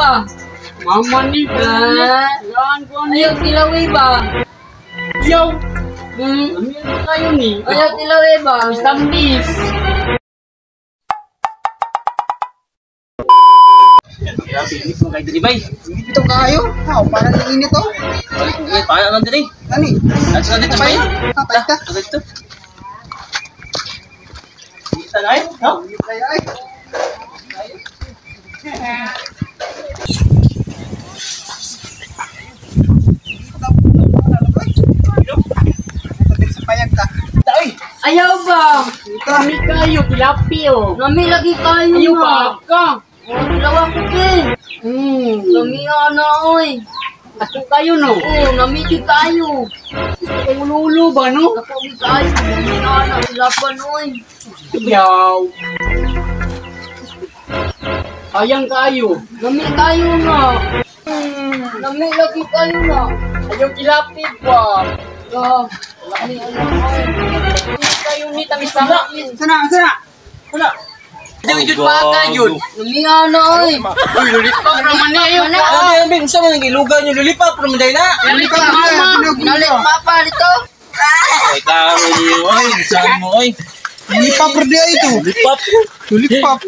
ba? Mama ni Yan ko ayaw tilawi ba? Ayaw. Hmm? Ano tayo ni? Ayaw tilawi ba? Stambis. Grabe, init mo kayo diri bay. Init ito kayo. Parang init to. Ay, paano lang diri? Ani? Sa dito bay. Kapay ka. Dito. Kita na eh, no? Ay. Payag ka. Tay. Ayaw ba? Kami kayo pilapi oh. Nami lagi kayo Ayaw na. pa ka. Oh, tilawa ko din. Nami na oy. Ako kayo no. Oh, nami di kayo. Kay ululo ba no? Ako di kayo. Nami na tilapan oy. Yaw. Sayang kayo. Nami kayo na. Nami lagi kayo na. Ayaw kilapit pa. Ah, nami oy. Hindi kayo ni tamis na. Sana. Wala. Jud pa ka jud. Nami na oy. Uy, lulipat naman na yun. Mana? Ano bin sa mga gilugan yung lulipat pero maday na. Nalipat mama. Nalit papa dito. Ay ka, oy, saan mo oy? Lipap berdua itu. Lulipat. Lipap.